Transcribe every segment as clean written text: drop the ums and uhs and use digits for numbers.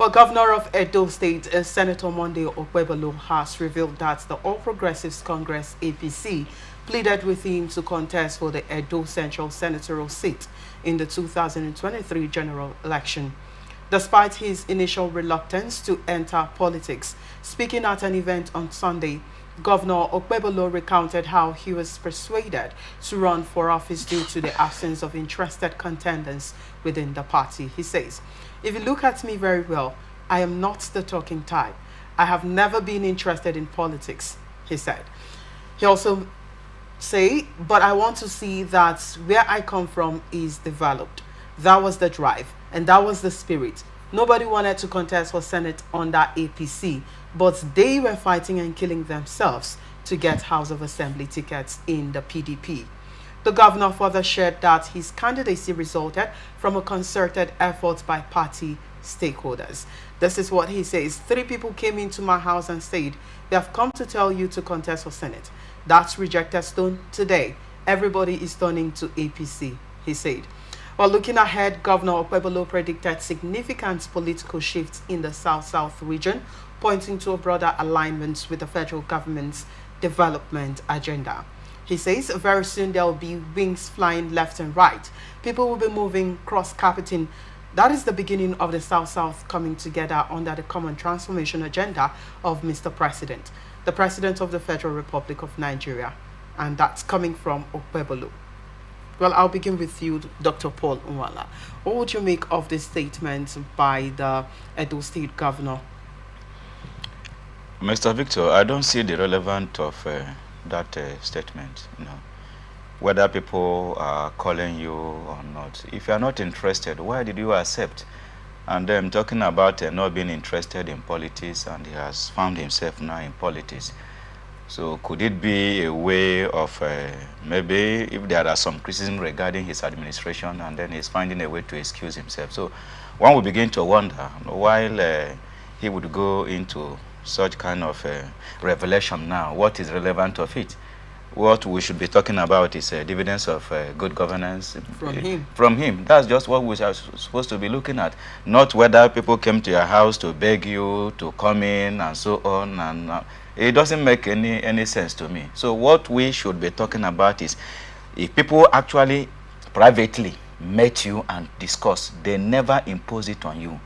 Well, Governor of Edo State, Senator Monday Okpebholo, has revealed that the All Progressives Congress (APC) pleaded with him to contest for the Edo Central Senatorial seat in the 2023 general election. Despite his initial reluctance to enter politics, speaking at an event on Sunday, Governor Okpebholo recounted how he was persuaded to run for office due to the absence of interested contenders within the party. He says, "If you look at me very well, I am not the talking type. I have never been interested in politics," he said. He also said, "But I want to see that where I come from is developed." That was the drive and that was the spirit. Nobody wanted to contest for Senate under APC, but they were fighting and killing themselves to get House of Assembly tickets in the PDP. The governor further shared that his candidacy resulted from a concerted effort by party stakeholders. This is what he says. "3 people came into my house and said, they have come to tell you to contest for Senate. That's rejected stone today. Everybody is turning to APC," he said. While looking ahead, Governor Okpebholo predicted significant political shifts in the South-South region, pointing to a broader alignment with the federal government's development agenda. He says very soon there will be wings flying left and right. People will be moving cross-carpeting. That is the beginning of the South-South coming together under the common transformation agenda of Mr. President, the President of the Federal Republic of Nigeria. And that's coming from Okpebholo. Well, I'll begin with you, Dr. Paul Nwala. What would you make of this statement by the Edo State Governor? Mr. Victor, I don't see the relevance of that statement. Whether people are calling you or not. If you are not interested, why did you accept? And then talking about not being interested in politics, and he has found himself now in politics. So could it be a way of maybe if there are some criticism regarding his administration, and then he's finding a way to excuse himself? So one would begin to wonder, while he would go into such kind of revelation now, what is relevant of it? What we should be talking about is dividends of good governance From him. From him. That's just what we are supposed to be looking at, not whether people came to your house to beg you to come in and so on. And it doesn't make any sense to me. So what we should be talking about is if people actually privately met you and discussed, they never impose it on you.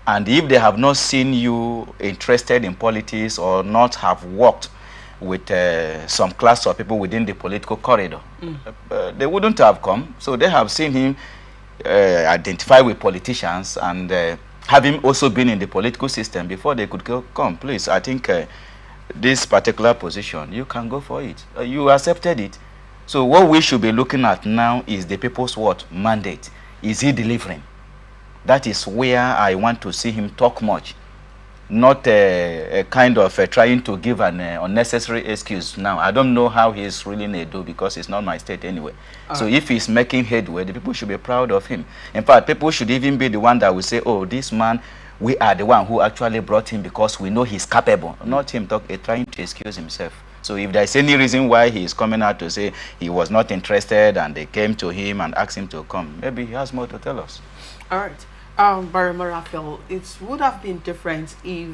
And if they have not seen you interested in politics or not have worked with some class of people within the political corridor, they wouldn't have come. So they have seen him identify with politicians and have him also been in the political system before they could come. Please, I think this particular position, you can go for it. You accepted it. So what we should be looking at now is the people's what? Mandate. Is he delivering? That is where I want to see him talk much. Not a kind of trying to give an unnecessary excuse. Now, I don't know how he's really in Edo because it's not my state anyway. So if he's making headway, the people should be proud of him. In fact, people should even be the one that will say, oh, this man, we are the one who actually brought him because we know he's capable. Not him trying to excuse himself. So if there's any reason why he is coming out to say he was not interested and they came to him and asked him to come, maybe he has more to tell us. All right. Barry Raphael, it would have been different if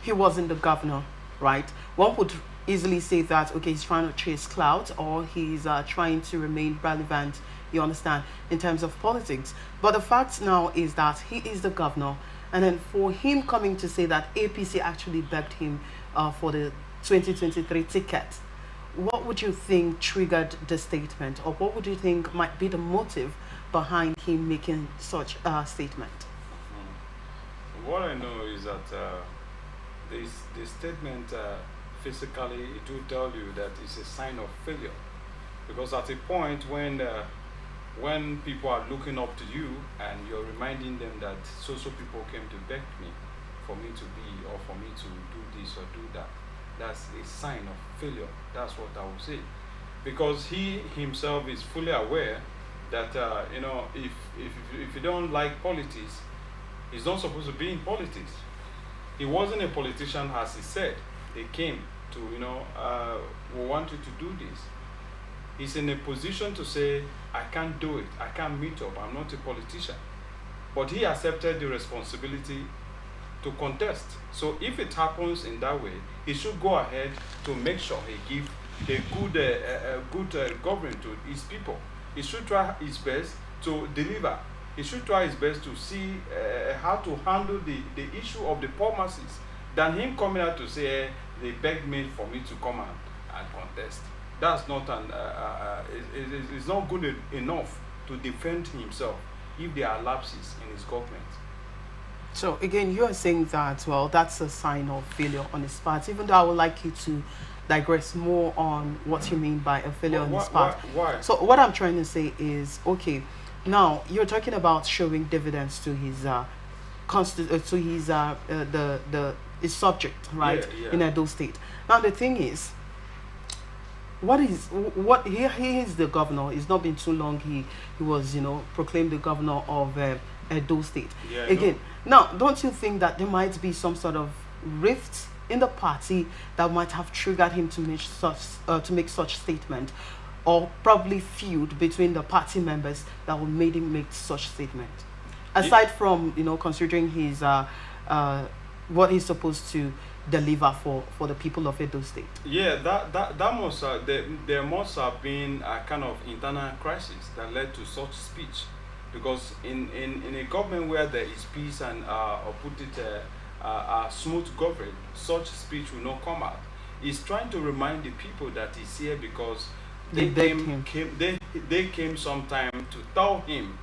he wasn't the governor, right? One would easily say that, okay, he's trying to chase clout or he's trying to remain relevant, you understand, in terms of politics. But the fact now is that he is the governor, and then for him coming to say that APC actually begged him for the 2023 ticket, what would you think triggered the statement, or what would you think might be the motive behind him making such a statement? What I know is that this statement physically it will tell you that it's a sign of failure, because at a point when people are looking up to you and you're reminding them that so people came to beg me for me to be or for me to do this or do that, that's a sign of failure. That's what I would say, because he himself is fully aware that if you don't like politics, he's not supposed to be in politics. He wasn't a politician, as he said. They came to we want you to do this. He's in a position to say, I can't do it, I can't meet up, I'm not a politician. but he accepted the responsibility to contest. So if it happens in that way, he should go ahead to make sure he give a good government to his people. He should try his best to deliver. He should try his best to see how to handle the issue of the poor masses, than him coming out to say, they begged me for me to come and contest. That's not it's not good enough to defend himself if there are lapses in his government. So again, you are saying that, well, that's a sign of failure on his part, even though I would like you to digress more on what you mean by a failure on his part. Why? So what I'm trying to say is, okay, now you're talking about showing dividends to his his subject, right? Yeah. In Edo State. Now the thing is, he is the governor. It's not been too long he was, proclaimed the governor of Edo State. Yeah, again, now don't you think that there might be some sort of rift in the party that might have triggered him to make such statement, or probably feud between the party members that would made him make such statement, aside from considering his what he's supposed to deliver for the people of Edo State? Yeah, that must there must have been a kind of internal crisis that led to such speech, because in a government where there is peace and or put it a smooth government, such speech will not come out. He's trying to remind the people that he's here because they came sometime to tell him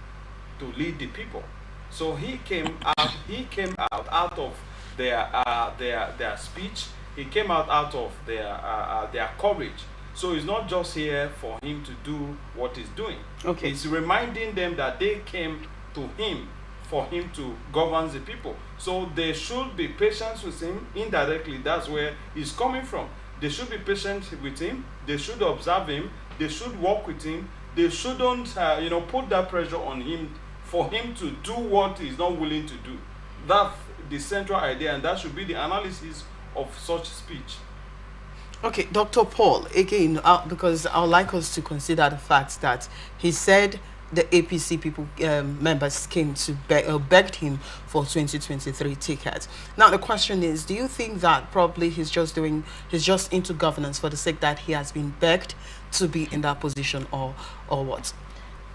to lead the people. So he came out of their speech. He came out of their courage. So he's not just here for him to do what he's doing. Okay. He's reminding them that they came to him for him to govern the people. So they should be patient with him. Indirectly, that's where he's coming from. They should be patient with him. They should observe him. They should work with him. They shouldn't, put that pressure on him for him to do what he's not willing to do. That's the central idea, and that should be the analysis of such speech. Okay, Dr. Paul, again, because I would like us to consider the fact that he said the APC people members came to begged him for 2023 tickets. Now the question is, do you think that probably he's just into governance for the sake that he has been begged to be in that position, or what?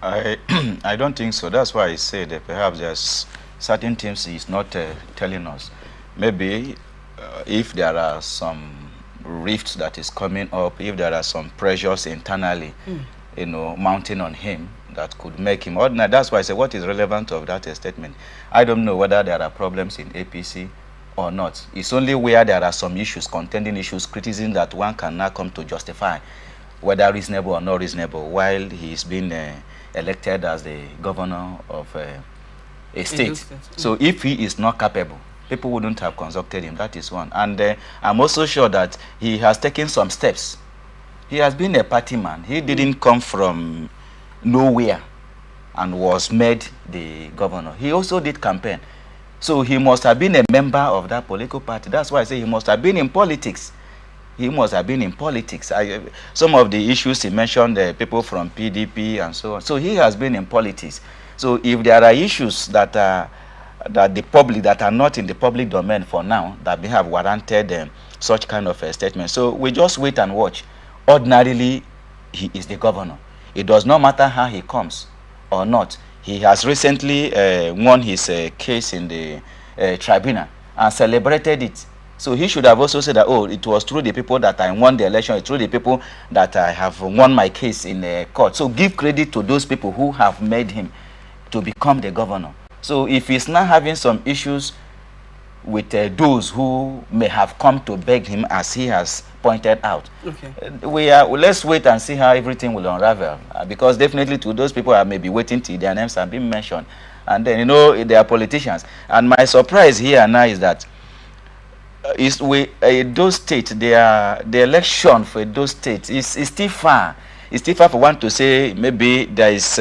I don't think so. That's why I said that perhaps there's certain things he's not telling us. Maybe if there are some rifts that is coming up, if there are some pressures internally, mounting on him, that could make him ordinary. That's why I say, what is relevant of that statement? I don't know whether there are problems in APC or not. It's only where there are some issues, contending issues, criticism, that one can now come to justify whether reasonable or not reasonable, while he's been elected as the governor of a state. So if he is not capable, people wouldn't have consulted him. That is one. And I'm also sure that he has taken some steps. He has been a party man. He didn't come from nowhere and was made the governor. He also did campaign. So he must have been a member of that political party. That's why I say he must have been in politics. He must have been in politics. Some of the issues he mentioned, people from PDP and so on. So he has been in politics. So if there are issues that are not in the public domain for now, that may have warranted such kind of a statement. So we just wait and watch. Ordinarily, he is the governor. It does not matter how he comes or not. He has recently won his case in the tribunal and celebrated it. So he should have also said that, oh, it was through the people that I won the election, it's through the people that I have won my case in the court. So give credit to those people who have made him to become the governor. So if he's now having some issues with those who may have come to beg him, as he has pointed out, okay, let's wait and see how everything will unravel, because definitely to those people I may be waiting till their names have been mentioned, and then they are politicians. And my surprise here now is that Edo State, the election for Edo State is still far. It's still far for one to say maybe there is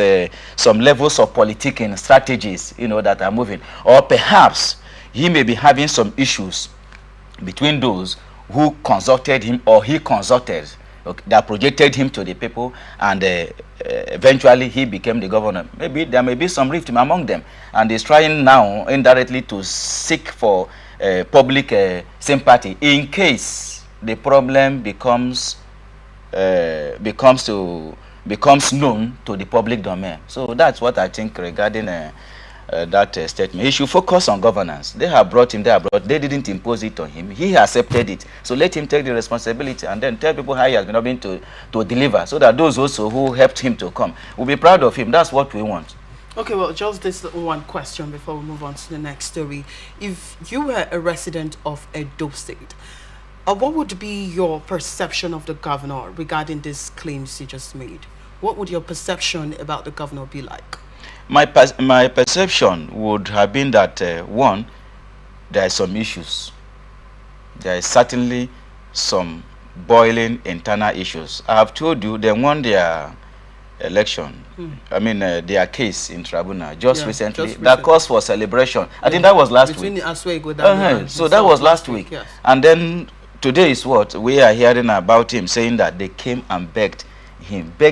some levels of politicking strategies, that are moving, or perhaps he may be having some issues between those who consulted him or he consulted, that projected him to the people, and eventually he became the governor. Maybe there may be some rift among them, and he's trying now indirectly to seek for public sympathy in case the problem becomes known to the public domain. So that's what I think regarding that statement. He should focus on governance. They have brought him there, but they didn't impose it on him. He accepted it. So let him take the responsibility and then tell people how he has been able to deliver, so that those also who helped him to come will be proud of him. That's what we want. Okay, well, just this one question before we move on to the next story. If you were a resident of Edo State, what would be your perception of the governor regarding these claims you just made? What would your perception about the governor be like? My perception would have been that, one, there are some issues. There is certainly some boiling internal issues. I have told you they won their election, I mean their case in tribunal just recently. That calls for celebration. I think that was last week. So that was last week. Yes. And then today is what? We are hearing about him saying that they came and begged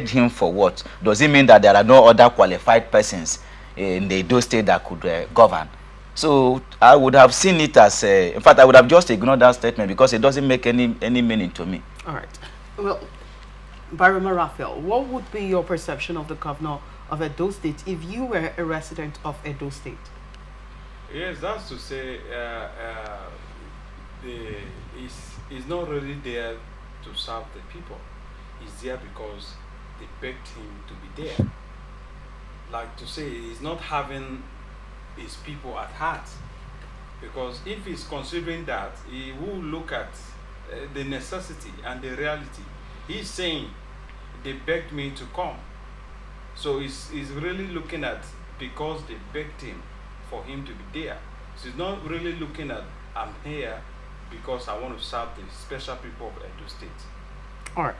him for what? Does it mean that there are no other qualified persons in the Edo State that could govern? So I would have seen it as in fact, I would have just ignored that statement because it doesn't make any meaning to me. All right. Well, Barima Raphael, what would be your perception of the governor of Edo State if you were a resident of Edo State? Yes, that's to say he's not really there to serve the people. He's there because they begged him to be there. Like to say, he's not having his people at heart. Because if he's considering that, he will look at the necessity and the reality. He's saying, they begged me to come. So he's really looking at, because they begged him for him to be there. So he's not really looking at, I'm here because I want to serve the special people of Edo State. All right.